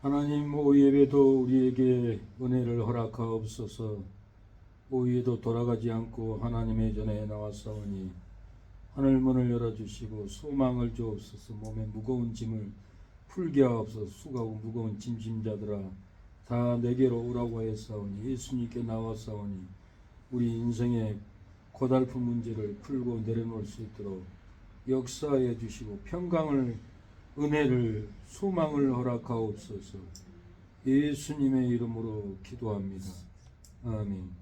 하나님, 오예배도 우리에게 은혜를 허락하옵소서. 오예도 돌아가지 않고 하나님의 전에 나왔사오니 하늘문을 열어주시고 소망을 주옵소서. 몸에 무거운 짐을 풀게 하옵소서. 수고하고 무거운 짐진자들아 다 내게로 오라고 하였사오니 예수님께 나왔사오니 우리 인생의 고달픈 문제를 풀고 내려놓을 수 있도록 역사해 주시고 평강을, 은혜를, 소망을 허락하옵소서. 예수님의 이름으로 기도합니다. 아멘.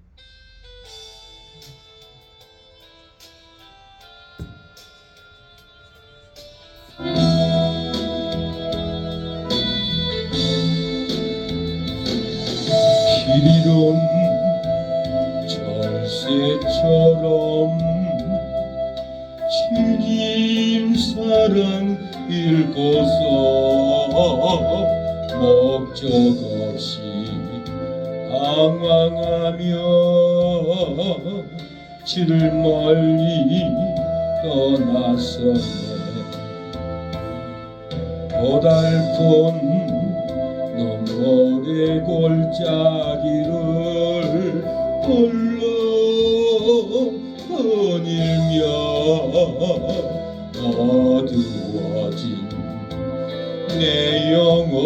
길이론 절세처럼 주님 사랑 읽고서 목적 없이 방황하며 주를 멀리 떠났었네. 고달픈 너머의 골짜기를 홀로 거닐며 어두워진 내 영혼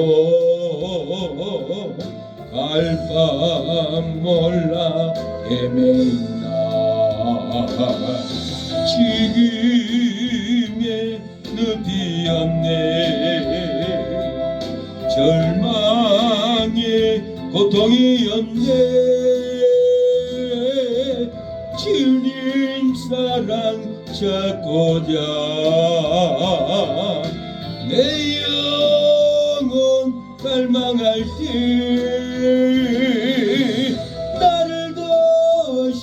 갈밤 몰라 헤매있나. 지금의 늪이 없네. 절망의 고통이 없네. 주님 사랑 찾고자 내 영혼 갈망할 때 나를 다시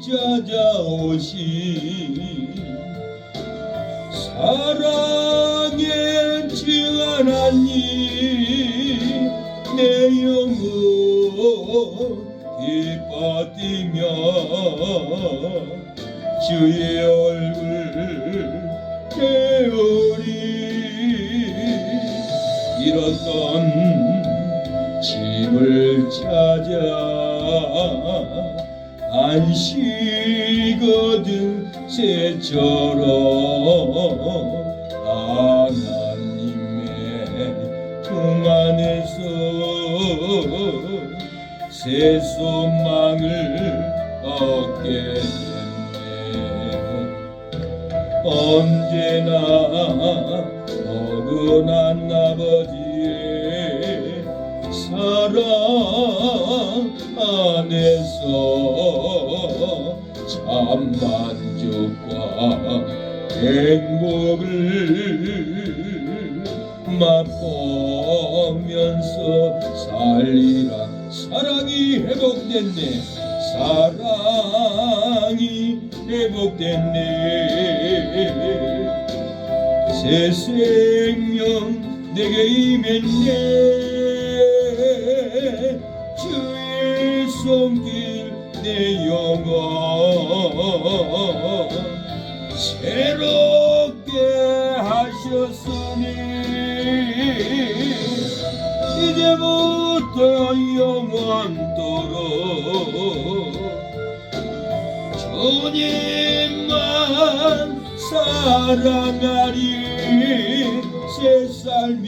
찾아오시 사랑의 주 하나님 내 영혼 기뻐 뛰며 주의 얼굴 배우리. 잃었던 집을 찾아 안식 얻은 새처럼 품 안에서 새 소망을 얻게 됐네. 언제나 어긋난 아버지의 사랑 안에서 참 만족과 행복을 맛보면서 살리라. 사랑이 회복됐네. 사랑이 회복됐네. 새 생명 내게 임했네. 주의 손길 내 영혼 새롭게 하셨으니 이제부터 영원토록 주님만 사랑하리. 새 삶이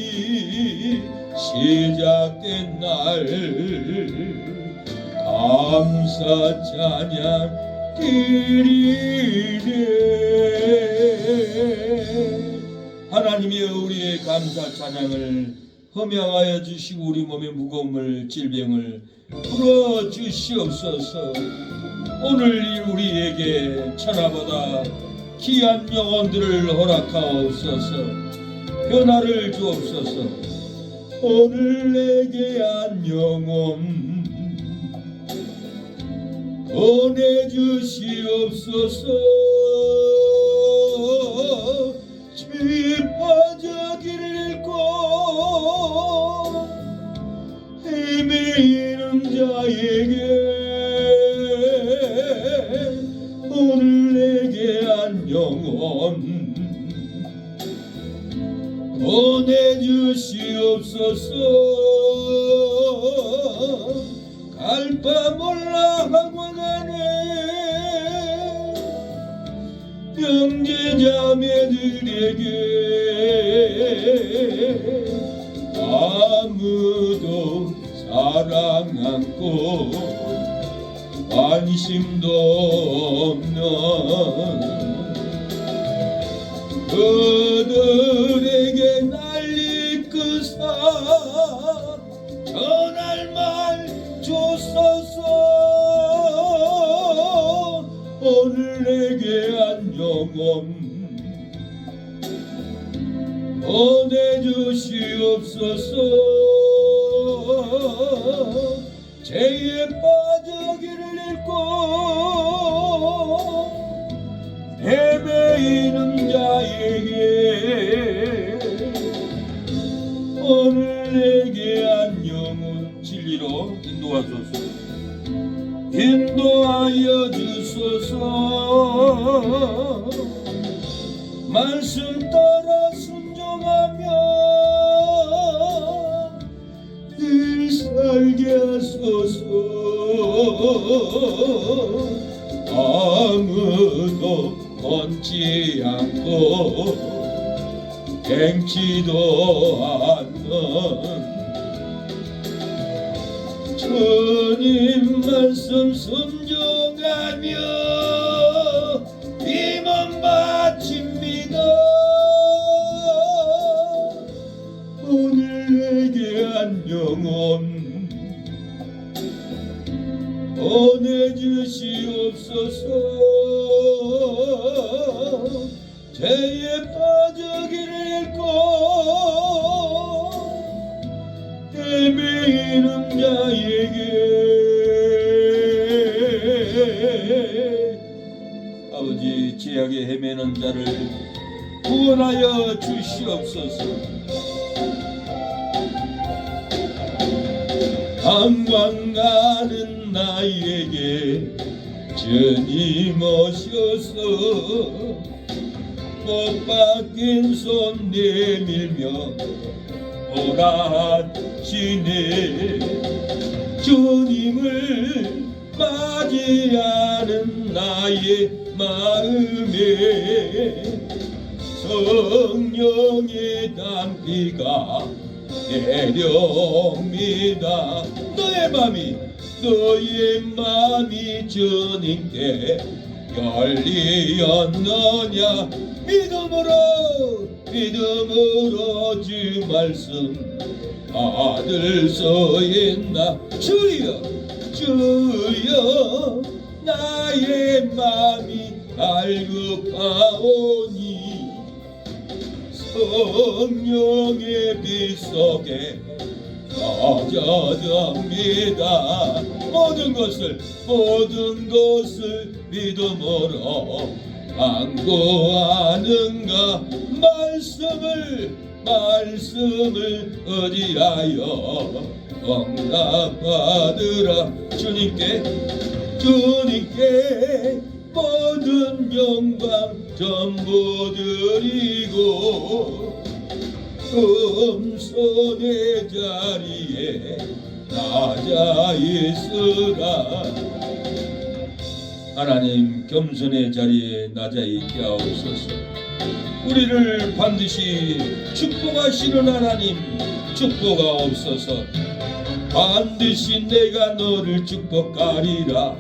시작된 날 감사 찬양 드리네. 하나님이여, 우리의 감사 찬양을 허명하여 주시고 우리 몸의 무거움을, 질병을 풀어 주시옵소서. 오늘 우리에게 천하보다 귀한 영혼들을 허락하옵소서. 변화를 주옵소서. 오늘 내게 한 영혼 보내주시옵소서. 죄에 빠져 길을 잃고 헤매이는 자에게 오늘 내게 한 영혼 보내주시 주시옵소서. 갈 바 몰라 하고 가네 형제자매들에게 아무도 사랑 않고 관심도 없는 그들에게 난리 크사 전할 말 주소서. 오늘 내게 한 영혼 보내주시옵소서. 죄에 빠져 길을 잃고 헤매이는 자에게 오늘 내게 한 영혼 진리로 인도하소서. 인도하여 주소서. 말씀 따라 순종하며 늘 살게 하소서. 아무도 권지 않고 갱치도 않는 주님 말씀 순종하며 힘은 바칩니다. 오늘 내게 한 영혼 보내주시옵소서. 죄에 빠져 길을 잃고 헤매이는 자에게 아버지 죄악에 헤매는 자를 구원하여 주시옵소서. 관광 가는 나에게 주님 오셔서 못 박힌 손 내밀며 오라 하시네. 주님을 맞이하는 나의 마음에 성령의 단비가 내려옵니다. 너의 맘이 주님께 열리었느냐. 믿음으로 주 말씀 받을 수 있나. 주여 나의 맘이 갈급하오니 성령의 빛 속에 빠져듭니다. 모든 것을 믿음으로 간구하는가. 말씀을 의지하여 응답받으라. 주님께 모든 영광 전부 드리고 금손의 자리에 낮아 있으라. 하나님, 겸손의 자리에 낮아 있게 하옵소서. 우리를 반드시 축복하시는 하나님, 축복하옵소서. 반드시 내가 너를 축복하리라.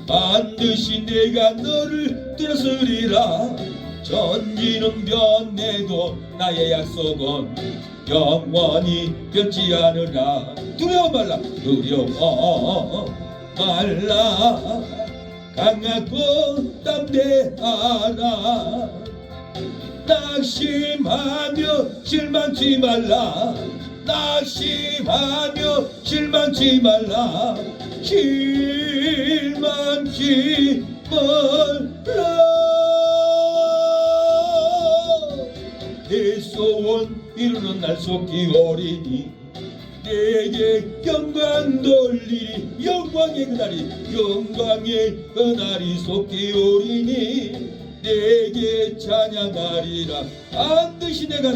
반드시 내가 너를 들었으리라. 전지는 변해도 나의 약속은 영원히 변치 않으라. 두려워 말라. 강하고 담대하라. 낙심하며 실망치 말라. 실망치 말라. 내 소원 이루는 날 속히 오리니 내게 영광 돌리리. 영광의 그날이 속히 오리니 내게 찬양하리라. 반드시 내가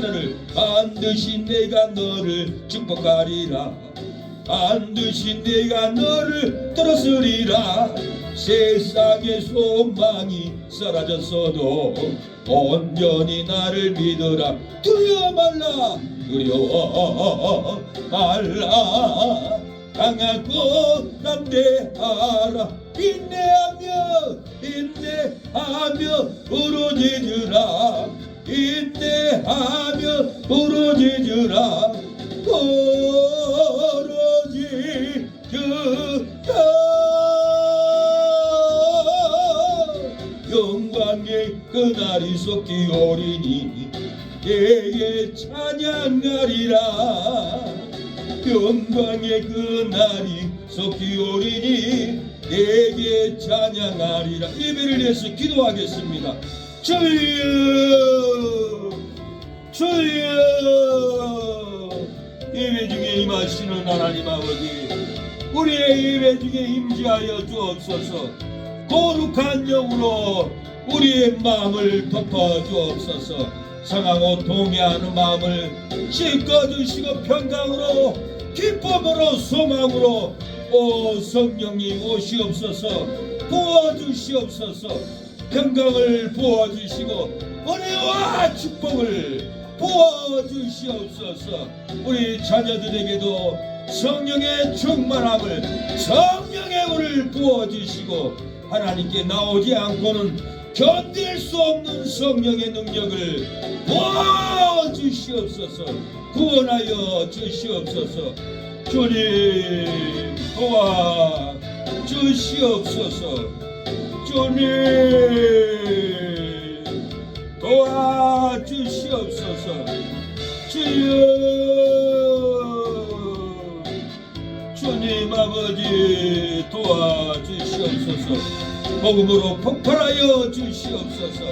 너를 축복하리라. 반드시 내가 너를 들었으리라. 세상의 소망이 사라졌어도 온전히 나를 믿어라. 두려워 말라, 두려워 말라. 강하고 담대하라. 인내하며 부르짖으라. 인내하며 부르짖으라. 영광의 그날이 속히 오리니 내게 찬양하리라. 영광의 그날이 속히 오리니 내게 찬양하리라. 예배를 위해서 기도하겠습니다. 주여 예배 중에 임하시는 하나님 아버지, 우리의 예배 중에 임재하여 주옵소서. 거룩한 영으로 우리의 마음을 덮어 주옵소서. 상하고 동의하는 마음을 씻어주시고 평강으로 기쁨으로 소망으로 오 성령님 오시옵소서. 부어주시옵소서. 평강을 부어주시고 은혜와 축복을 부어주시옵소서. 우리 자녀들에게도 성령의 충만함을, 성령의 물을 부어주시고 하나님께 나오지 않고는 견딜 수 없는 성령의 능력을 부어주시옵소서. 구원하여 주시옵소서. 주님 도와 주시옵소서. 주님 도와 주시옵소서. 주님 아버지 도와 주시옵소서. 복음으로 폭발하여 주시옵소서.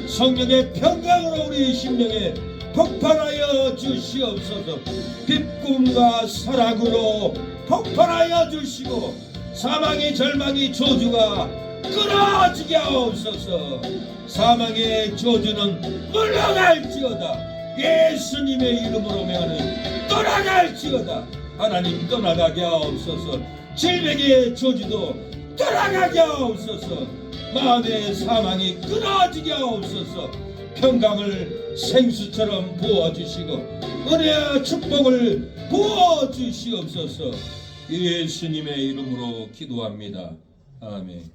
성령의 평강으로 우리 심령에 폭발하여 주시옵소서. 기쁨과 사랑으로 폭발하여 주시고 사망의 절망의 저주가 끊어지게 하옵소서. 사망의 저주는 물러갈지어다. 예수님의 이름으로 명하는 떠나갈지어다. 하나님 떠나가게 하옵소서. 질병의 저주도 떠나가게 하옵소서. 마음의 사망이 끊어지게 하옵소서. 평강을 생수처럼 부어주시고 은혜와 축복을 부어주시옵소서. 예수님의 이름으로 기도합니다. 아멘.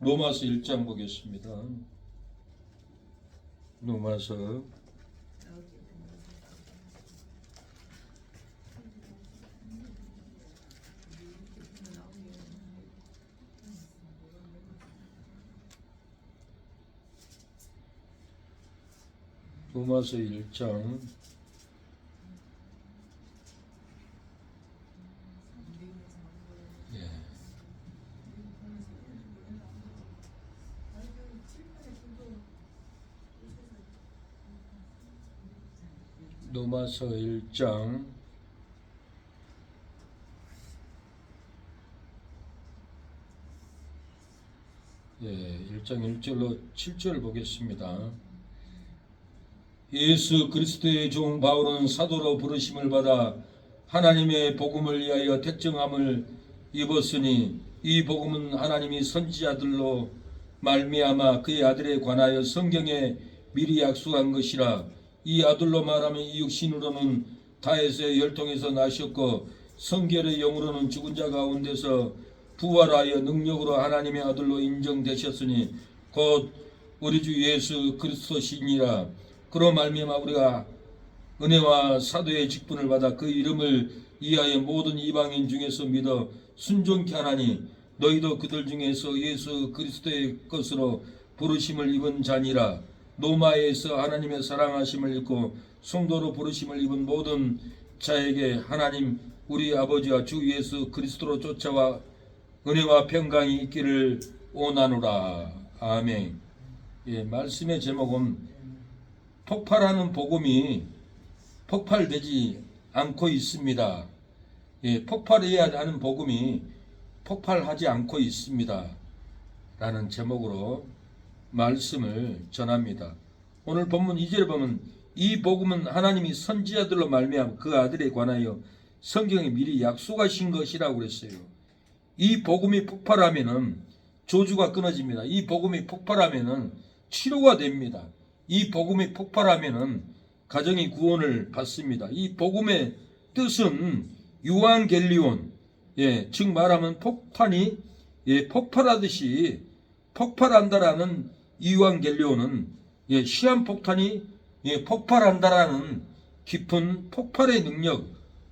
로마서 1장 보겠습니다. 로마서 1장 1장 1절로 7절 보겠습니다. 예수 그리스도의 종 바울은 사도로 부르심을 받아 하나님의 복음을 위하여 택정함을 입었으니 이 복음은 하나님이 선지자들로 말미암아 그의 아들에 관하여 성경에 미리 약속한 것이라. 이 아들로 말하면 이 육신으로는 다에서의 혈통에서 나셨고 성결의 영으로는 죽은 자 가운데서 부활하여 능력으로 하나님의 아들로 인정되셨으니 곧 우리 주 예수 그리스도시니라. 그로 말미암아 우리가 은혜와 사도의 직분을 받아 그 이름을 이하여 모든 이방인 중에서 믿어 순종케 하나니 너희도 그들 중에서 예수 그리스도의 것으로 부르심을 입은 자니라. 로마에서 하나님의 사랑하심을 입고 성도로 부르심을 입은 모든 자에게 하나님 우리 아버지와 주 예수 그리스도로 쫓아와 은혜와 평강이 있기를 원하노라. 아멘. 말씀의 제목은 폭발하는 복음이 폭발되지 않고 있습니다. 폭발해야 하는 복음이 폭발하지 않고 있습니다. 라는 제목으로 말씀을 전합니다. 오늘 본문 2절에 보면 이 복음은 하나님이 선지자들로 말미암아 그 아들에 관하여 성경에 미리 약속하신 것이라고 그랬어요. 이 복음이 폭발하면은 저주가 끊어집니다. 이 복음이 폭발하면은 치료가 됩니다. 이 복음이 폭발하면은 가정이 구원을 받습니다. 이 복음의 뜻은 유앙겔리온, 즉 말하면 폭탄이 폭발하듯이 폭발한다라는 유앙겔리온은 시한폭탄이 폭발한다라는 깊은 폭발의 능력,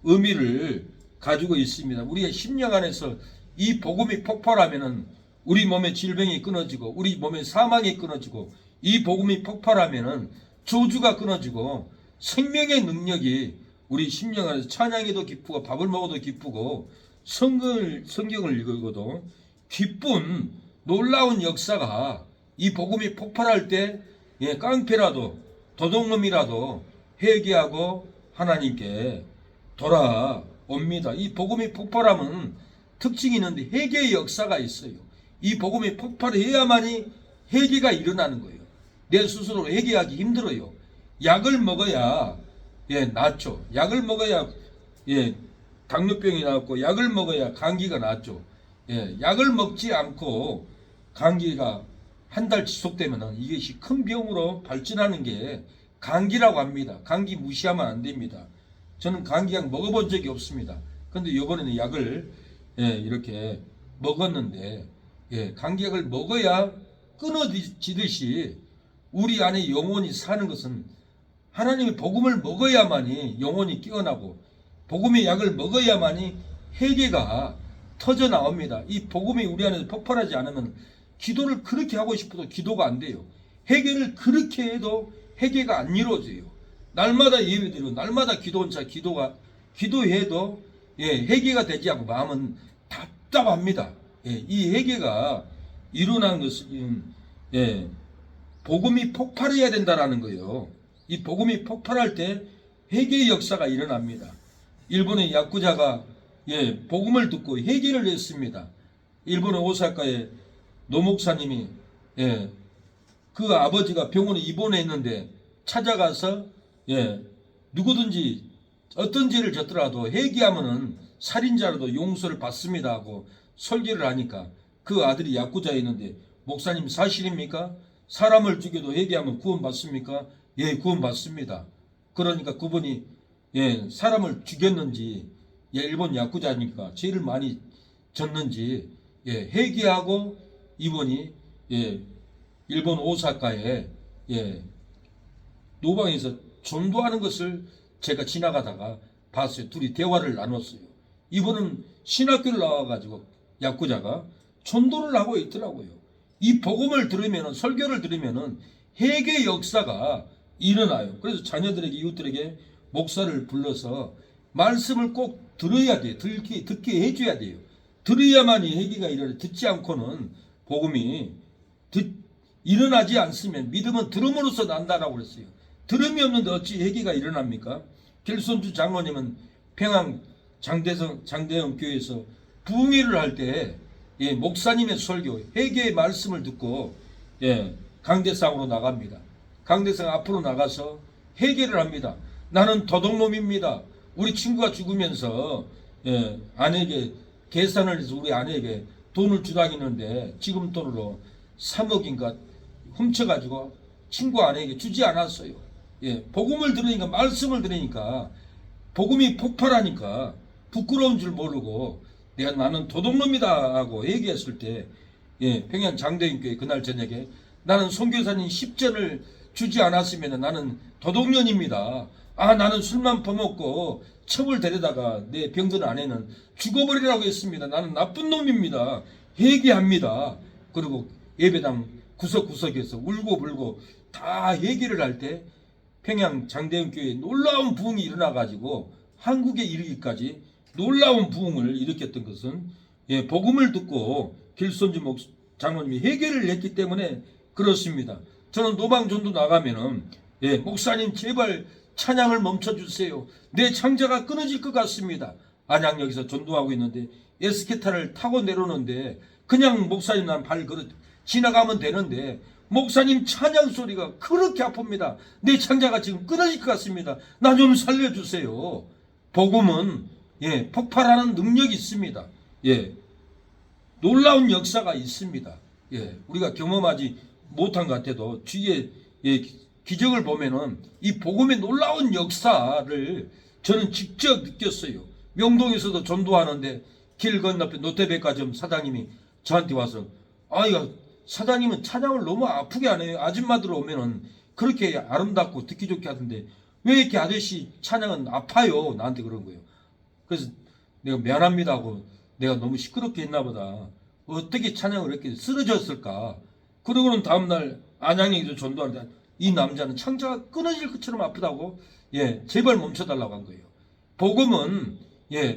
의미를 가지고 있습니다. 우리의 심령 안에서 이 복음이 폭발하면은 우리 몸의 질병이 끊어지고 우리 몸의 사망이 끊어지고 이 복음이 폭발하면은 저주가 끊어지고 생명의 능력이 우리 심령 안에서 찬양해도 기쁘고 밥을 먹어도 기쁘고 성경을 읽어도 기쁜 놀라운 역사가 이 복음이 폭발할 때 깡패라도 도둑놈이라도 회개하고 하나님께 돌아옵니다. 이 복음이 폭발하면 특징이 있는데 회개의 역사가 있어요. 이 복음이 폭발해야만이 회개가 일어나는 거예요. 내 스스로 회개하기 힘들어요. 약을 먹어야 낫죠. 약을 먹어야 당뇨병이 낫고 약을 먹어야 감기가 낫죠. 약을 먹지 않고 감기가 한 달 지속되면 이것이 큰 병으로 발전하는 게 감기라고 합니다. 감기 무시하면 안 됩니다. 저는 감기약 먹어본 적이 없습니다. 근데 이번에는 약을 이렇게 먹었는데 감기약을 먹어야 끊어지듯이 우리 안에 영혼이 사는 것은 하나님의 복음을 먹어야만이 영혼이 깨어나고 복음의 약을 먹어야만이 회개가 터져 나옵니다. 이 복음이 우리 안에서 폭발하지 않으면 기도를 그렇게 하고 싶어도 기도가 안 돼요. 회개를 그렇게 해도 회개가 안 이루어져요. 날마다 예배드리고 날마다 기도원차 기도해도 회개가 되지 않고 마음은 답답합니다. 이 회개가 일어난 것은 복음이 폭발해야 된다라는 거예요. 이 복음이 폭발할 때 회개의 역사가 일어납니다. 일본의 야쿠자가 복음을 듣고 회개를 했습니다. 일본의 오사카에 노목사님이 그 아버지가 병원에 입원해 있는데 찾아가서 누구든지 어떤 죄를 졌더라도 회개하면은 살인자라도 용서를 받습니다 하고 설교를 하니까 그 아들이 야쿠자에 있는데 목사님 사실입니까? 사람을 죽여도 회개하면 구원받습니까? 예, 구원받습니다. 그러니까 그분이 사람을 죽였는지 일본 야쿠자니까 죄를 많이 졌는지 회개하고 이분이 일본 오사카에 노방에서 전도하는 것을 제가 지나가다가 봤어요. 둘이 대화를 나눴어요. 이분은 신학교를 나와가지고 야쿠자가 전도를 하고 있더라고요. 이 복음을 들으면 설교를 들으면 회개 역사가 일어나요. 그래서 자녀들에게 이웃들에게 목사를 불러서 말씀을 꼭 들어야 돼요. 듣게 해줘야 돼요. 들어야만이 회개가 일어나요. 듣지 않고는 복음이 일어나지 않으면 믿음은 들음으로써 난다라고 그랬어요. 들음이 없는데 어찌 회개가 일어납니까? 길손주 장로님은 평양 장대영 교회에서 부흥회를 할 때 목사님의 설교, 회개의 말씀을 듣고 강대상으로 나갑니다. 강대상 앞으로 나가서 회개를 합니다. 나는 도둑놈입니다. 우리 친구가 죽으면서 아내에게 계산을 해서 우리 아내에게 돈을 주라고 했는데 지금 돈으로 3억인가 훔쳐가지고 친구 아내에게 주지 않았어요. 복음을 들으니까 말씀을 들으니까 복음이 폭발하니까 부끄러운 줄 모르고 나는 도둑놈이다 하고 얘기했을 때 평양 장대인교회 그날 저녁에 나는 선교사님 10전을 주지 않았으면 나는 도둑년입니다. 나는 술만 퍼먹고 첩을 데려다가 내 병든 아내는 죽어버리라고 했습니다. 나는 나쁜 놈입니다. 회개합니다. 그리고 예배당 구석구석에서 울고불고 다 얘기를 할 때 평양 장대인교회에 놀라운 부흥이 일어나가지고 한국에 이르기까지 놀라운 부흥을 일으켰던 것은 복음을 듣고 길손주 장로님이 회개를 했기 때문에 그렇습니다. 저는 노방전도 나가면은 목사님 제발 찬양을 멈춰주세요. 내 창자가 끊어질 것 같습니다. 안양역에서 전도하고 있는데 에스케타를 타고 내려오는데 그냥 목사님 난 발 걸어 지나가면 되는데 목사님 찬양 소리가 그렇게 아픕니다. 내 창자가 지금 끊어질 것 같습니다. 나 좀 살려주세요. 복음은 폭발하는 능력이 있습니다. 놀라운 역사가 있습니다. 우리가 경험하지 못한 것 같아도 주위에 기적을 보면은 이 복음의 놀라운 역사를 저는 직접 느꼈어요. 명동에서도 전도하는데 길 건너편 롯데백화점 사장님이 저한테 와서 아이가 사장님은 찬양을 너무 아프게 하네요. 아줌마들 오면은 그렇게 아름답고 듣기 좋게 하던데 왜 이렇게 아저씨 찬양은 아파요? 나한테 그런 거예요. 그래서 내가 미안합니다 하고 내가 너무 시끄럽게 했나 보다. 어떻게 찬양을 이렇게 쓰러졌을까? 그러고는 다음날 안양에서 전도하는데 이 남자는 창자가 끊어질 것처럼 아프다고 제발 멈춰달라고 한 거예요. 복음은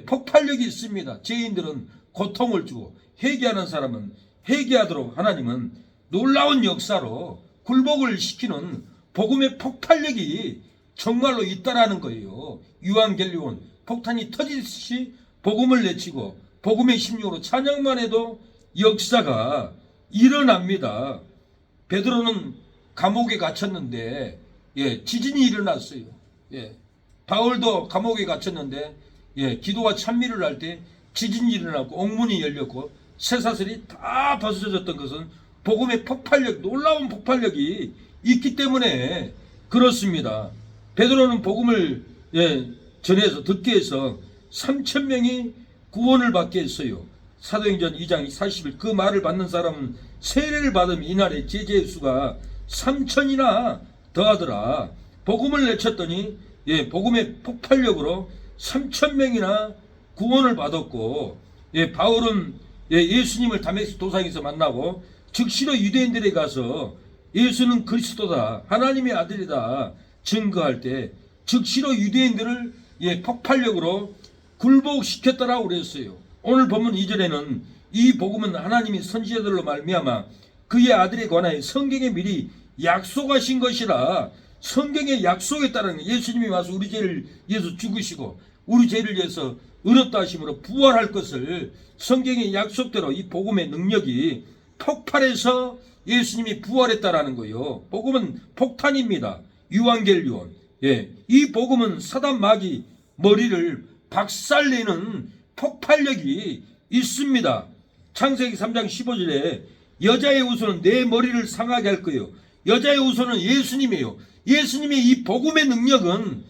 폭발력이 있습니다. 죄인들은 고통을 주고 회개하는 사람은 회개하도록 하나님은 놀라운 역사로 굴복을 시키는 복음의 폭발력이 정말로 있다라는 거예요. 유한겔리온 폭탄이 터지듯이 복음을 내치고 복음의 심령으로 찬양만 해도 역사가 일어납니다. 베드로는 감옥에 갇혔는데 지진이 일어났어요. 바울도 감옥에 갇혔는데 기도와 찬미를 할 때 지진이 일어났고 옥문이 열렸고 쇠사슬이 다 벗어졌던 것은 복음의 폭발력, 놀라운 폭발력이 있기 때문에 그렇습니다. 베드로는 복음을 전해서 듣게 해서 3,000명이 구원을 받게 했어요. 사도행전 2장 40일 그 말을 받는 사람은 세례를 받은 이날의 제자의 수가 3,000이나 더하더라. 복음을 내쳤더니 복음의 폭발력으로 3,000명이나 구원을 받았고 바울은 예수님을 다메섹 도상에서 만나고 즉시로 유대인들에 가서 예수는 그리스도다 하나님의 아들이다 증거할 때 즉시로 유대인들을 폭발력으로 굴복시켰다라고 그랬어요. 오늘 본문 2절에는 이 복음은 하나님이 선지자들로 말미암아 그의 아들에 관하여 성경에 미리 약속하신 것이라. 성경에 약속했다는 예수님이 와서 우리 죄를 위해서 죽으시고 우리 죄를 위해서 의롭다 하심으로 부활할 것을 성경의 약속대로 이 복음의 능력이 폭발해서 예수님이 부활했다라는 거예요. 복음은 폭탄입니다. 유한겔리온. 이 복음은 사단 마귀 머리를 박살내는 폭발력이 있습니다. 창세기 3장 15절에 여자의 후손은 내 머리를 상하게 할 거예요. 여자의 후손은 예수님이에요. 예수님의 이 복음의 능력은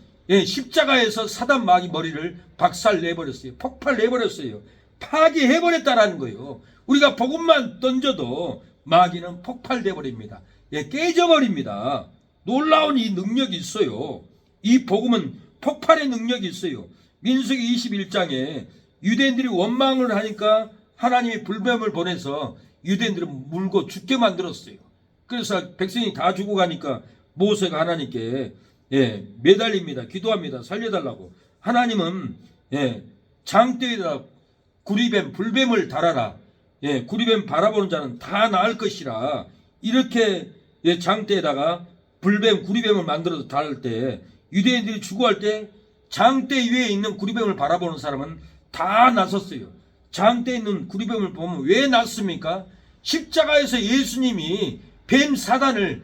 십자가에서 사단 마귀 머리를 박살내버렸어요. 폭발내버렸어요. 파괴해버렸다라는 거예요. 우리가 복음만 던져도 마귀는 폭발돼버립니다. 깨져버립니다. 놀라운 이 능력이 있어요. 이 복음은 폭발의 능력이 있어요. 민수기 21장에 유대인들이 원망을 하니까 하나님이 불뱀을 보내서 유대인들을 물고 죽게 만들었어요. 그래서 백성이 다 죽어가니까 모세가 하나님께 매달립니다. 기도합니다. 살려달라고. 하나님은 장대에다 구리뱀 불뱀을 달아라. 구리뱀 바라보는 자는 다 나을 것이라. 이렇게 장대에다가 불뱀 구리뱀을 만들어서 달을 때 유대인들이 죽어할 때 장대 위에 있는 구리뱀을 바라보는 사람은 다 나섰어요. 장대에 있는 구리뱀을 보면 왜 났습니까? 십자가에서 예수님이 뱀 사단을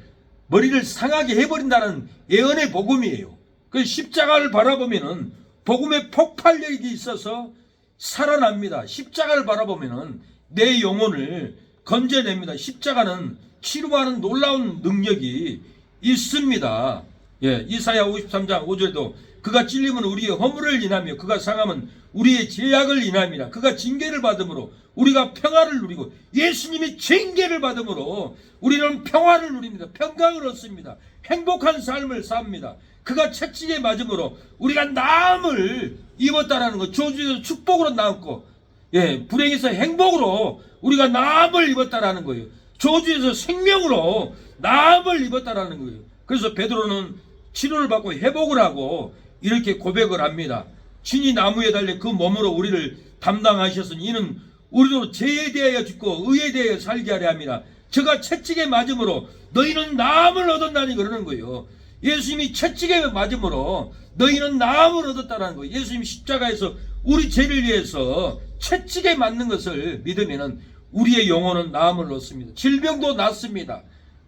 머리를 상하게 해버린다는 예언의 복음이에요. 그 십자가를 바라보면은 복음의 폭발력이 있어서 살아납니다. 십자가를 바라보면은 내 영혼을 건져냅니다. 십자가는 치료하는 놀라운 능력이 있습니다. 이사야 53장 5절도 그가 찔림은 우리의 허물을 인하며 그가 상함은 우리의 죄악을 인함이라. 그가 징계를 받음으로 우리가 평화를 누리고 예수님이 징계를 받음으로 우리는 평화를 누립니다. 평강을 얻습니다. 행복한 삶을 삽니다. 그가 채찍에 맞음으로 우리가 나음을 입었다라는 것. 저주에서 축복으로 나았고 불행에서 행복으로 우리가 나음을 입었다라는 거예요. 저주에서 생명으로 나음을 입었다라는 거예요. 그래서 베드로는 치료를 받고 회복을 하고 이렇게 고백을 합니다. 친히 나무에 달려 그 몸으로 우리를 담당하셨으니 이는 우리도 죄에 대하여 죽고 의에 대하여 살게 하려 함이라. 저가 채찍에 맞음으로 너희는 나음을 얻었나니 그러는 거예요. 예수님이 채찍에 맞음으로 너희는 나음을 얻었다는 거예요. 예수님이 십자가에서 우리 죄를 위해서 채찍에 맞는 것을 믿으면 우리의 영혼은 나음을 얻습니다. 질병도 낫습니다.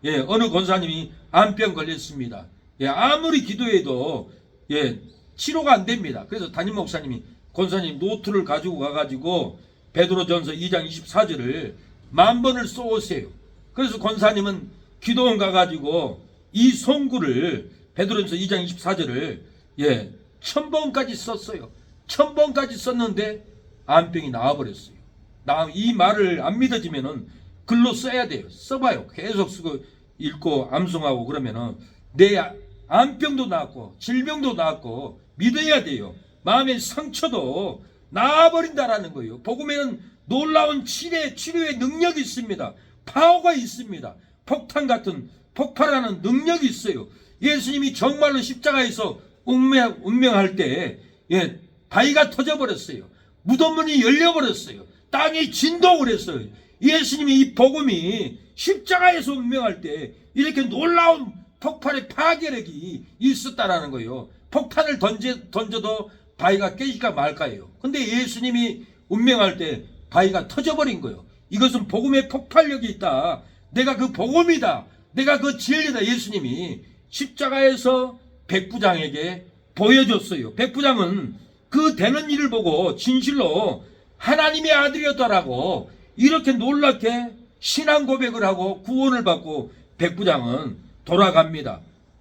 예, 어느 권사님이 암병 걸렸습니다. 예, 아무리 기도해도 예, 치료가 안 됩니다. 그래서 담임 목사님이 권사님 노트를 가지고 가가지고 베드로전서 2장 24절을 10,000번을 써오세요. 그래서 권사님은 기도원 가가지고 이 송구를 베드로전서 2장 24절을 예, 1000번까지 썼어요. 1000번까지 썼는데 암병이 나와버렸어요. 이 말을 안 믿어지면은 글로 써야 돼요. 써봐요. 계속 쓰고 읽고 암송하고 그러면은 내 암병도 나았고 질병도 나았고 믿어야 돼요. 마음의 상처도 나아버린다라는 거예요. 복음에는 놀라운 치료의 능력이 있습니다. 파워가 있습니다. 폭탄 같은 폭발하는 능력이 있어요. 예수님이 정말로 십자가에서 운명할 때 예, 바위가 터져버렸어요. 무덤문이 열려버렸어요. 땅이 진동을 했어요. 예수님이 이 복음이 십자가에서 운명할 때 이렇게 놀라운 폭발의 파괴력이 있었다라는 거예요. 폭탄을 던져도 바위가 깨질까 말까요. 근데 예수님이 운명할 때 바위가 터져버린 거예요. 이것은 복음의 폭발력이 있다. 내가 그 복음이다. 내가 그 진리다. 예수님이 십자가에서 백부장에게 보여줬어요. 백부장은 그 되는 일을 보고 진실로 하나님의 아들이었다라고 이렇게 놀랍게 신앙 고백을 하고 구원을 받고 백부장은 돌아갑니다.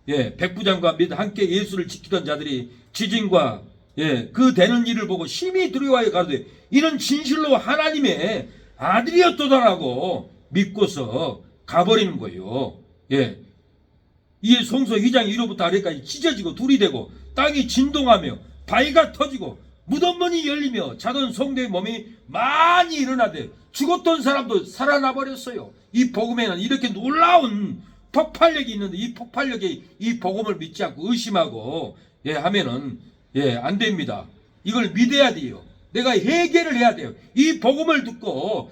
예, 백부장과 및 함께 예수를 지키던 자들이 지진과 예, 그 되는 일을 보고 심히 두려워하여 가로되 이는 진실로 하나님의 아들이었도다라고 믿고서 가버리는 거예요. 예, 이에 성서 2장 1호부터 아래까지 찢어지고 둘이 되고 땅이 진동하며 바위가 터지고 무덤문이 열리며 자던 성도의 몸이 많이 일어나되 죽었던 사람도 살아나 버렸어요. 이 복음에는 이렇게 놀라운 폭발력이 있는데 이 폭발력이 이 복음을 믿지 않고 의심하고 예 하면은 예 안 됩니다. 이걸 믿어야 돼요. 내가 회개를 해야 돼요. 이 복음을 듣고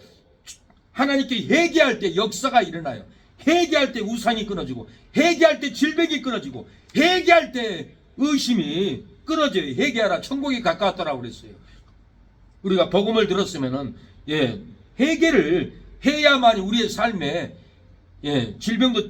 하나님께 회개할 때 역사가 일어나요. 회개할 때 우상이 끊어지고 회개할 때 질병이 끊어지고 회개할 때 의심이 끊어져요. 회개하라 천국이 가까웠더라고 그랬어요. 우리가 복음을 들었으면은 예 회개를 해야만이 우리의 삶에 예 질병도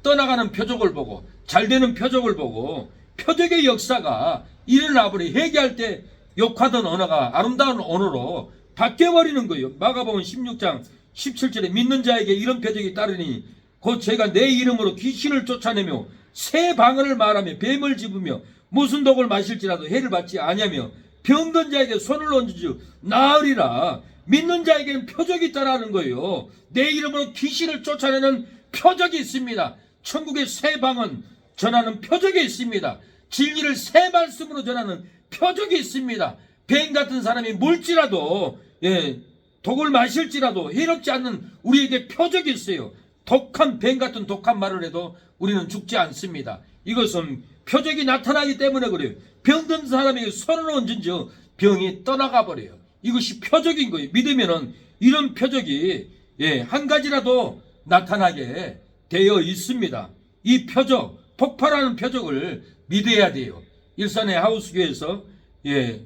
떠나가는 표적을 보고 잘되는 표적을 보고 표적의 역사가 일어나 버려. 회개할 때 욕하던 언어가 아름다운 언어로 바뀌어버리는 거예요. 마가복음 16장 17절에 믿는 자에게 이런 표적이 따르니 곧 제가 내 이름으로 귀신을 쫓아내며 새 방언을 말하며 뱀을 집으며 무슨 독을 마실지라도 해를 받지 아니하며 병든 자에게 손을 얹으주 나으리라. 믿는 자에게는 표적이 있다라는 거예요. 내 이름으로 귀신을 쫓아내는 표적이 있습니다. 천국의 새 방언 전하는 표적이 있습니다. 진리를 새 말씀으로 전하는 표적이 있습니다. 뱀 같은 사람이 물지라도 예, 독을 마실지라도 해롭지 않는 우리에게 표적이 있어요. 독한 뱀 같은 독한 말을 해도 우리는 죽지 않습니다. 이것은 표적이 나타나기 때문에 그래요. 병든 사람에게 손을 얹은즉 병이 떠나가 버려요. 이것이 표적인 거예요. 믿으면은 이런 표적이 예, 한 가지라도 나타나게 되어 있습니다. 이 표적, 폭발하는 표적을 믿어야 돼요. 일산의 하우스교회에서 예,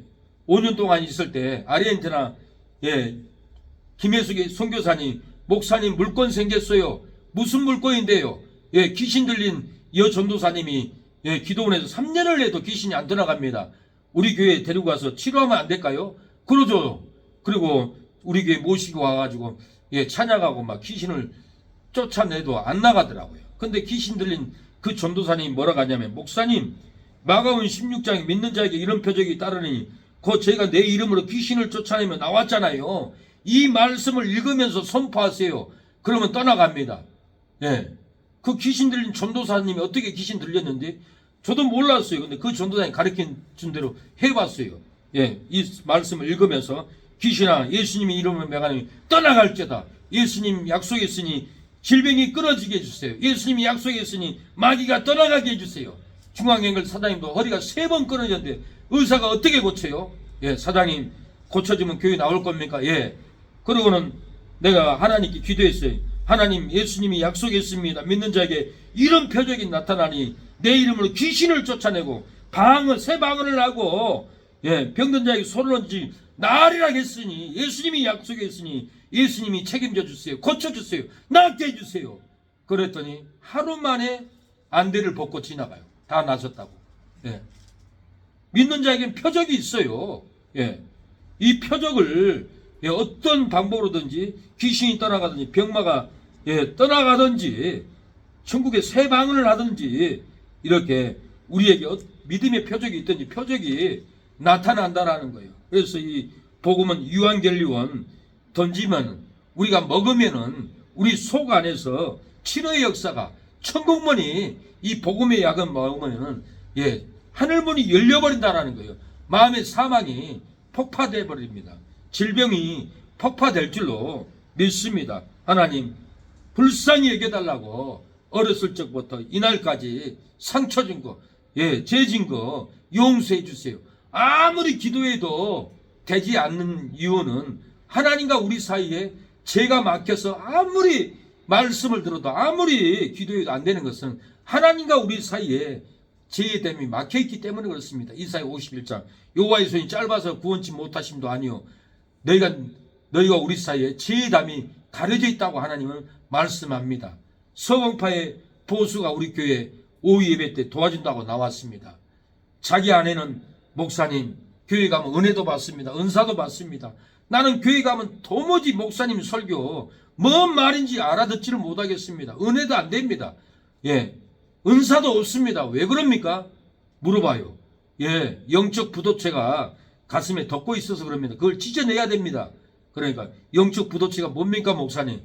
5년 동안 있을 때 아르헨티나 예, 김혜숙이 선교사님 목사님 물건 생겼어요. 무슨 물건인데요? 예, 귀신 들린 여 전도사님이 예, 기도원에서 3년을 해도 귀신이 안 떠나갑니다. 우리 교회에 데리고 가서 치료하면 안 될까요? 그러죠. 그리고 우리 교회 모시고 와가지고 예, 찬양하고 막 귀신을 쫓아내도 안 나가더라고요. 근데 귀신 들린 그 전도사님이 뭐라고 하냐면 목사님 마가복음 16장에 믿는 자에게 이런 표적이 따르니 곧 저희가 내 이름으로 귀신을 쫓아내며 나왔잖아요. 이 말씀을 읽으면서 선포하세요. 그러면 떠나갑니다. 예. 그 귀신 들린 전도사님이 어떻게 귀신 들렸는지 저도 몰랐어요. 근데 그 전도사님이 가르친 대로 해봤어요. 예. 이 말씀을 읽으면서 귀신아 예수님의 이름으로 명하니 떠나갈게다. 예수님 약속했으니 질병이 끊어지게 해주세요. 예수님이 약속했으니 마귀가 떠나가게 해주세요. 중앙연결 사장님도 허리가 3번 끊어졌는데 의사가 어떻게 고쳐요? 예, 사장님 고쳐지면 교회 나올 겁니까? 예. 그러고는 내가 하나님께 기도했어요. 하나님 예수님이 약속했습니다. 믿는 자에게 이런 표적이 나타나니 내 이름으로 귀신을 쫓아내고 새 방언을 하고 예, 병든 자에게 손을 얹지 나으리라 했으니 예수님이 약속했으니 예수님이 책임져 주세요. 고쳐 주세요. 낫게 해 주세요. 그랬더니 하루 만에 안대를 벗고 지나가요. 다 나섰다고. 예. 믿는 자에겐 표적이 있어요. 예. 이 표적을 어떤 방법으로든지 귀신이 떠나가든지 병마가 떠나가든지 천국에 새 방언을 하든지 이렇게 우리에게 믿음의 표적이 있든지 표적이 나타난다라는 거예요. 그래서 이 복음은 유한겔리온 던지면 우리가 먹으면은 우리 속 안에서 치료의 역사가 천국문이 이 복음의 약은 먹으면은 하늘문이 열려버린다라는 거예요. 마음의 사망이 폭파돼 버립니다. 질병이 폭파될 줄로 믿습니다. 하나님 불쌍히 여겨달라고 어렸을 적부터 이날까지 상처 준 거, 죄진 거 용서해 주세요. 아무리 기도해도 되지 않는 이유는 하나님과 우리 사이에 죄가 막혀서 아무리 말씀을 들어도 아무리 기도해도 안 되는 것은 하나님과 우리 사이에 죄의 댐이 막혀있기 때문에 그렇습니다. 이사야 51장 여호와의 손이 짧아서 구원치 못하심도 아니요 너희가 우리 사이에 죄의 담이 가려져 있다고 하나님은 말씀합니다. 서공파의 보수가 우리 교회 오후 예배 때 도와준다고 나왔습니다. 자기 아내는 목사님 교회 가면 은혜도 받습니다. 은사도 받습니다. 나는 교회 가면 도무지 목사님 설교 뭔 말인지 알아듣지를 못하겠습니다. 은혜도 안 됩니다. 은사도 없습니다. 왜 그럽니까? 물어봐요. 영적 부도체가 가슴에 덮고 있어서 그럽니다. 그걸 찢어내야 됩니다. 그러니까 영적 부도체가 뭡니까 목사님?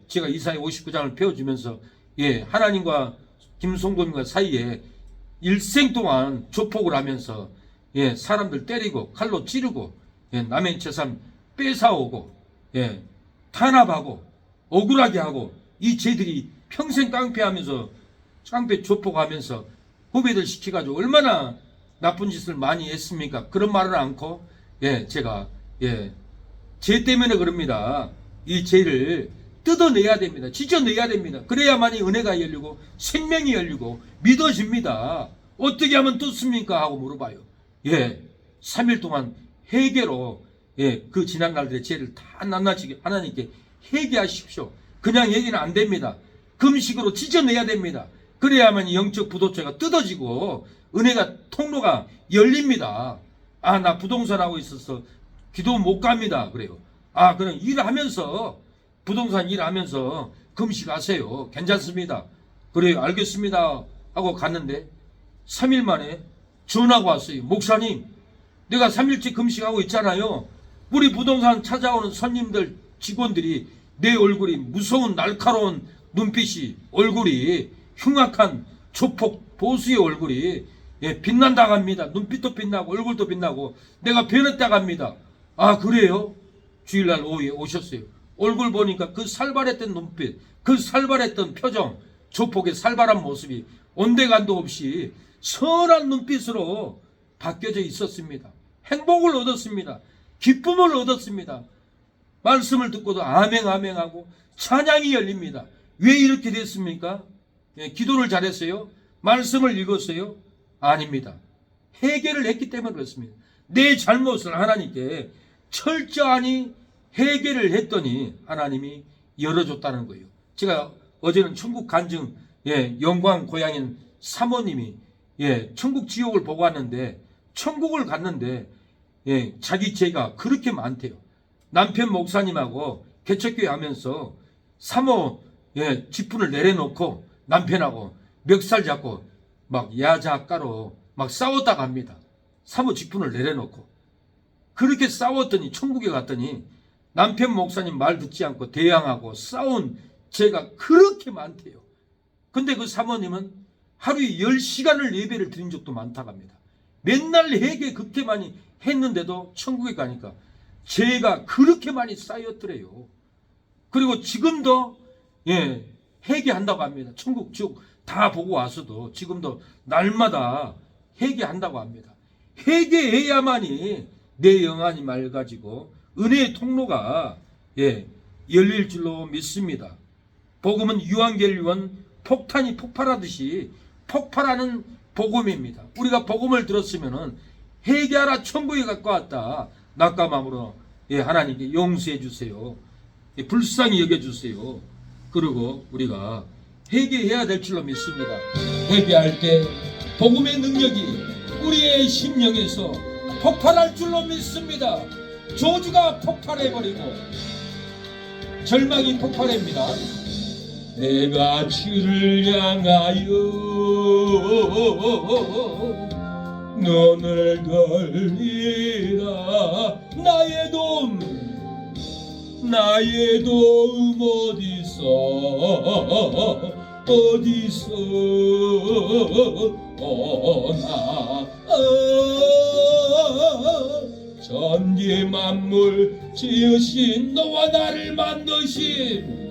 제가 이사야 59장을 배워주면서 하나님과 김성도님과 사이에 일생 동안 조폭을 하면서 사람들 때리고 칼로 찌르고 남의 재산 뺏어오고 탄압하고 억울하게 하고 이 죄들이 평생 깡패하면서 깡패 조폭하면서 후배들 시켜가지고 얼마나 나쁜 짓을 많이 했습니까? 그런 말은 않고 제가 죄 때문에 그럽니다. 이 죄를 뜯어내야 됩니다. 찢어내야 됩니다. 그래야만이 은혜가 열리고 생명이 열리고 믿어집니다. 어떻게 하면 뜯습니까? 하고 물어봐요. 3일 동안 회개로 그 지난 날들의 죄를 다 낱낱이 하나님께 회개하십시오. 그냥 얘기는 안 됩니다. 금식으로 찢어내야 됩니다. 그래야만 영적 부도체가 뜯어지고 은혜가 통로가 열립니다. 나 부동산 하고 있어서 기도 못 갑니다. 그래요. 그럼 일하면서 부동산 일하면서 금식하세요. 괜찮습니다. 그래요. 알겠습니다. 하고 갔는데 3일 만에 전화가 왔어요. 목사님 내가 3일째 금식하고 있잖아요. 우리 부동산 찾아오는 손님들 직원들이 내 얼굴이 무서운 날카로운 눈빛이 얼굴이 흉악한 조폭 보수의 얼굴이 빛난다고 합니다. 눈빛도 빛나고 얼굴도 빛나고 내가 변했다고 합니다. 그래요? 주일날 오후에 오셨어요. 얼굴 보니까 그 살발했던 눈빛, 그 살발했던 표정, 조폭의 살발한 모습이 온데간도 없이 선한 눈빛으로 바뀌어져 있었습니다. 행복을 얻었습니다. 기쁨을 얻었습니다. 말씀을 듣고도 아멘 아멘하고 찬양이 열립니다. 왜 이렇게 됐습니까? 기도를 잘했어요? 말씀을 읽었어요? 아닙니다. 회개를 했기 때문에 그렇습니다. 내 잘못을 하나님께 철저하니 회개를 했더니 하나님이 열어줬다는 거예요. 제가 어제는 천국 간증 영광 고향인 사모님이 천국 지옥을 보고 왔는데 천국을 갔는데 자기 죄가 그렇게 많대요. 남편 목사님하고 개척교회 하면서 사모 지분을 내려놓고 남편하고 멱살 잡고 막 야자가로 막 싸웠다고 합니다. 사모 지분을 내려놓고 그렇게 싸웠더니 천국에 갔더니 남편 목사님 말 듣지 않고 대항하고 싸운 죄가 그렇게 많대요. 근데 그 사모님은 하루에 10시간을 예배를 드린 적도 많다고 합니다. 맨날 회개 그렇게 많이 했는데도 천국에 가니까 죄가 그렇게 많이 쌓였더래요. 그리고 지금도 회개한다고 합니다. 천국 지옥 다 보고 와서도 지금도 날마다 회개한다고 합니다. 회개해야만이 내 영안이 맑아지고 은혜의 통로가 열릴 줄로 믿습니다. 복음은 유한겔리온 폭탄이 폭발하듯이 폭발하는 복음입니다. 우리가 복음을 들었으면은 회개하라 천국에 가까웠다. 낙감함으로 하나님께 용서해 주세요. 불쌍히 여겨 주세요. 그리고 우리가 회개해야 될 줄로 믿습니다. 회개할 때 복음의 능력이 우리의 심령에서 폭발할 줄로 믿습니다. 저주가 폭발해버리고 절망이 폭발합니다. 내가 주를 향하여 눈을 돌리라. 나의 도움 어디서 오나. 전기 만물 지으신 너와 나를 만드신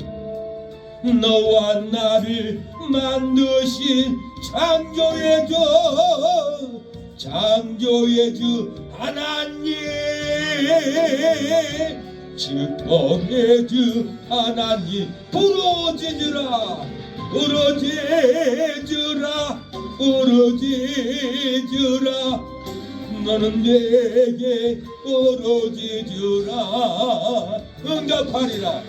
창조의 주 하나님, 축복의 주 하나님, 부르짖으라. 너는 내게 부르짖으라. 응답하리라.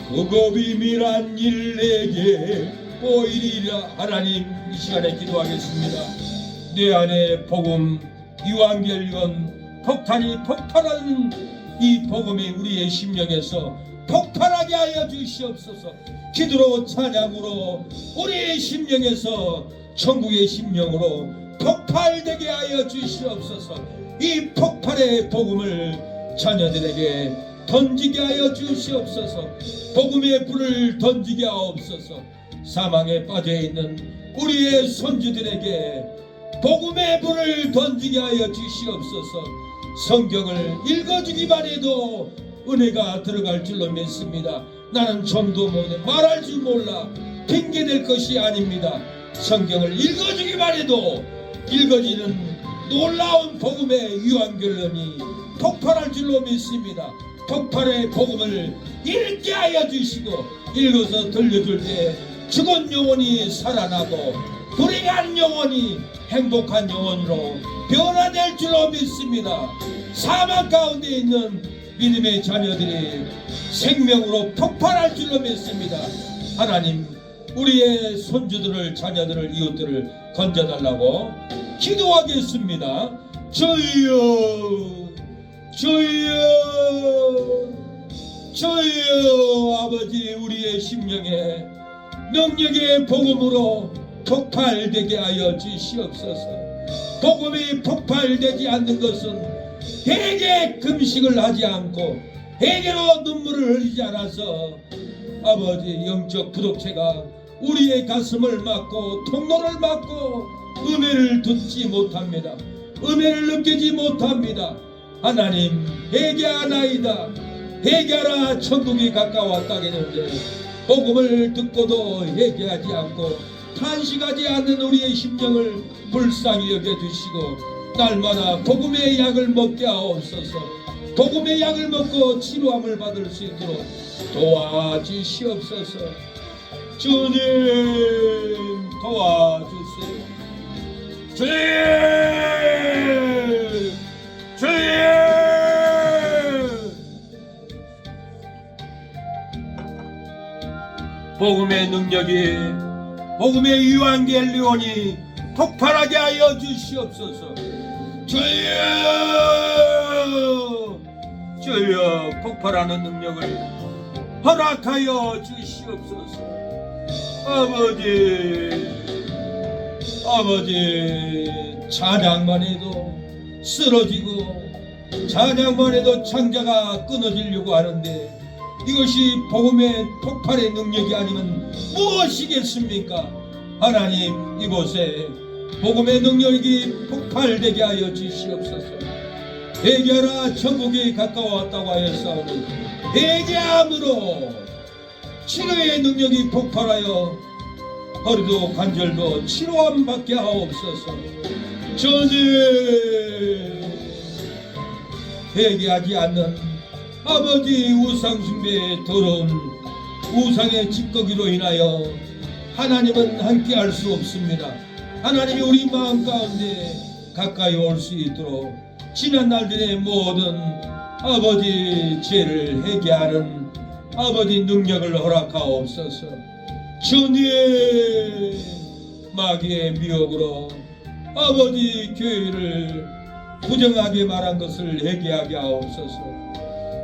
그거 비밀한 일 내게 보이리라. 하나님, 이 시간에 기도하겠습니다. 내 안에 복음 유한결론 폭탄이 폭발하는 이 복음이 우리의 심령에서 폭발하게 하여 주시옵소서. 기도로 찬양으로 우리의 심령에서 천국의 심령으로 폭발되게 하여 주시옵소서. 이 폭발의 복음을 자녀들에게 던지게 하여 주시옵소서. 복음의 불을 던지게 하옵소서. 사망에 빠져있는 우리의 손주들에게 복음의 불을 던지게 하여 주시옵소서. 성경을 읽어주기만 해도 은혜가 들어갈 줄로 믿습니다. 나는 좀도 못해 말할 줄 몰라 핑계댈 것이 아닙니다. 성경을 읽어주기만 해도 읽어지는 놀라운 복음의 유한결론이 폭발할 줄로 믿습니다. 폭발의 복음을 읽게 하여 주시고 읽어서 들려줄 때 죽은 영혼이 살아나고 불행한 영혼이 행복한 영혼으로 변화될 줄로 믿습니다. 사망 가운데 있는 믿음의 자녀들이 생명으로 폭발할 줄로 믿습니다. 하나님, 우리의 손주들을, 자녀들을, 이웃들을 건져달라고 기도하겠습니다. 주여 아버지, 우리의 심령에 능력의 복음으로 폭발되게 하여 주시옵소서. 복음이 폭발되지 않는 것은 회개 금식을 하지 않고 회개로 눈물을 흘리지 않아서 아버지, 영적 부독체가 우리의 가슴을 막고 통로를 막고 은혜를 듣지 못합니다. 은혜를 느끼지 못합니다. 하나님, 회개하나이다. 회개하라, 천국이 가까웠다 했는데 복음을 듣고도 회개하지 않고 탄식하지 않는 우리의 심령을 불쌍히 여겨주시고 날마다 복음의 약을 먹게 하옵소서. 복음의 약을 먹고 치료함을 받을 수 있도록 도와주시옵소서. 주님, 도와주세요. 주님, 복음의 능력이, 복음의 유한결론이 폭발하게 하여 주시옵소서. 주여, 폭발하는 능력을 허락하여 주시옵소서. 아버지, 찬양만 해도 쓰러지고 찬양만 해도 창자가 끊어지려고 하는데 이것이 복음의 폭발의 능력이 아니면 무엇이겠습니까? 하나님, 이곳에 복음의 능력이 폭발되게 하여 주시옵소서. 회개하라, 천국이 가까웠다고 하였사오니 회개함으로 치료의 능력이 폭발하여 허리도 관절도 치료함 받게 하옵소서. 주님, 회개하지 않는 아버지 우상 숭배의 더러운 우상의 찌꺼기로 인하여 하나님은 함께할 수 없습니다. 하나님이 우리 마음 가운데 가까이 올 수 있도록 지난 날들의 모든 아버지 죄를 회개하는 아버지 능력을 허락하옵소서. 주님의 마귀의 미혹으로 아버지 교회를 부정하게 말한 것을 회개하게 하옵소서.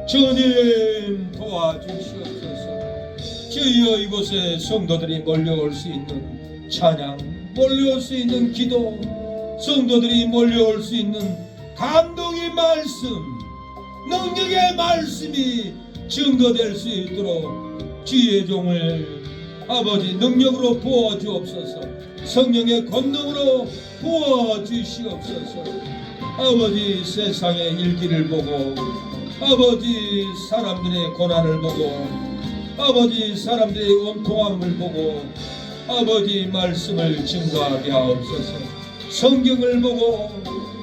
주님 도와주시옵소서. 주여 이곳에 성도들이 몰려올 수 있는 찬양, 몰려올 수 있는 기도, 성도들이 몰려올 수 있는 감동의 말씀, 능력의 말씀이 증거될 수 있도록 주의 종을 아버지 능력으로 부어주옵소서. 성령의 권능으로 부어주시옵소서. 아버지 세상의 일기를 보고 아버지 사람들의 고난을 보고 아버지 사람들의 원통함을 보고 아버지 말씀을 증거하게 하옵소서. 성경을 보고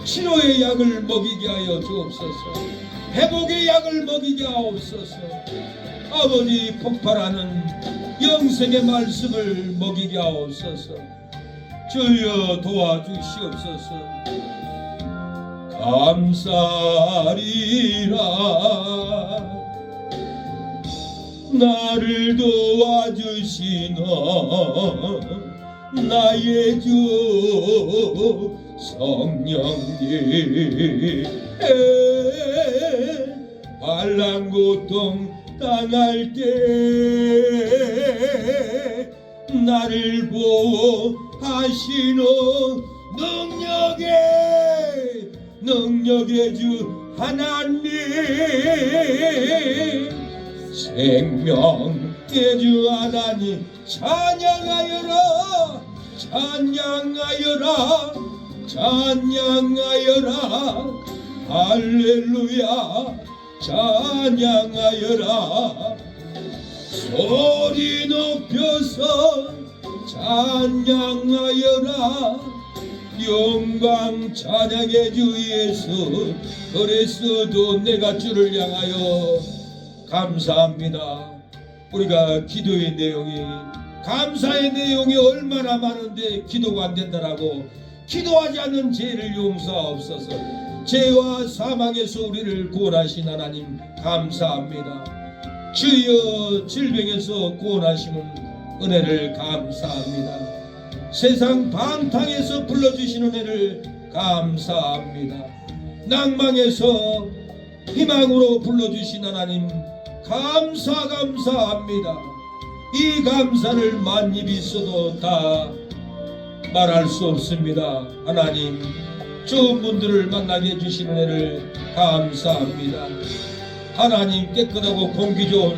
치료의 약을 먹이게 하여 주옵소서. 회복의 약을 먹이게 하옵소서. 아버지 폭발하는 영생의 말씀을 먹이게 하옵소서. 주여 도와주시옵소서. 감사리라. 나를 도와주시는 나의 주 성령님, 환난 고통 당할 때 나를 보호하시는 능력의 주 하나님, 생명의 주 하나님, 찬양하여라, 찬양하여라, 찬양하여라, 할렐루야, 찬양하여라. 소리 높여서 찬양하여라. 영광 찬양의 주 예수 그리스도. 내가 주를 향하여 감사합니다. 우리가 기도의 내용이, 감사의 내용이 얼마나 많은데 기도가 안 된다라고. 기도하지 않는 죄를 용서하옵소서. 죄와 사망에서 우리를 구원하신 하나님 감사합니다. 주여 질병에서 구원하시는 은혜를 감사합니다. 세상 방탕에서 불러주시는 은혜를 감사합니다. 낭망에서 희망으로 불러주신 하나님 감사합니다. 이 감사를 만입 있어도 다 말할 수 없습니다. 하나님 좋은 분들을 만나게 해주시는 은혜를 감사합니다. 하나님 깨끗하고 공기 좋은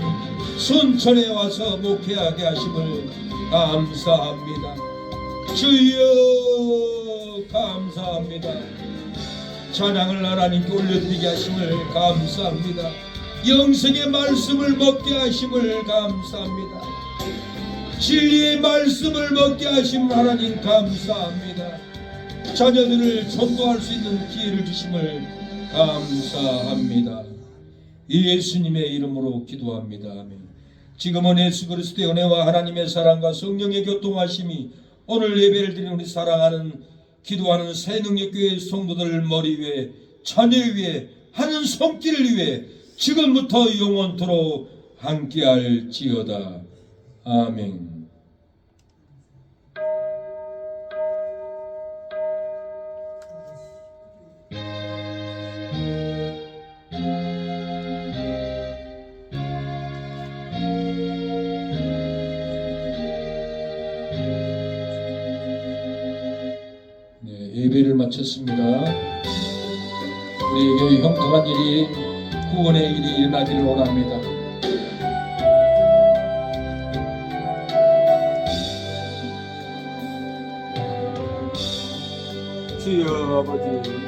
순천에 와서 목회하게 하심을 감사합니다. 주여 감사합니다. 찬양을 하나님께 올려드리게 하심을 감사합니다. 영생의 말씀을 먹게 하심을 감사합니다. 진리의 말씀을 먹게 하심을 하나님 감사합니다. 자녀들을 전도할 수 있는 기회를 주심을 감사합니다. 예수님의 이름으로 기도합니다. 아멘. 지금은 예수 그리스도의 은혜와 하나님의 사랑과 성령의 교통하심이 오늘 예배를 드리는 우리 사랑하는 기도하는 새능력교회 성도들 머리 위에, 자녀 위에, 하는 손길 위에 지금부터 영원토록 함께할지어다. 아멘. 예배를 마쳤습니다. 우리에게 형통한 일이, 구원의 일이 일어나기를 원합니다. 주여 아버지,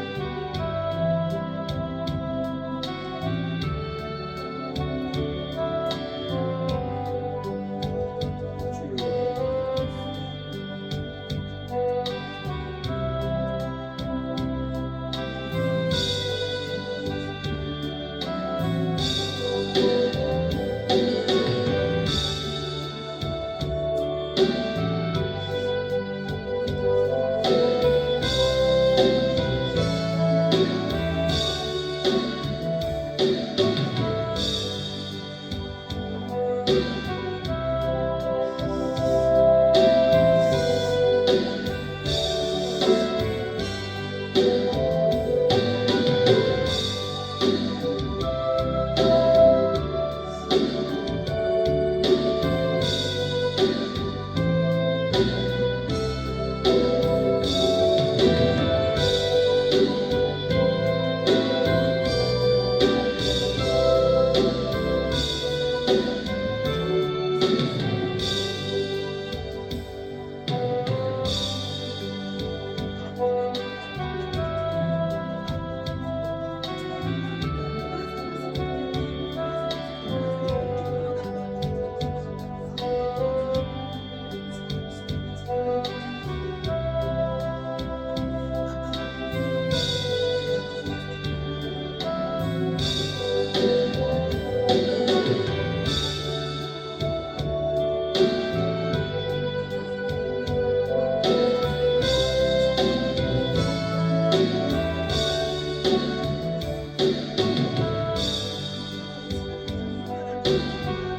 아버지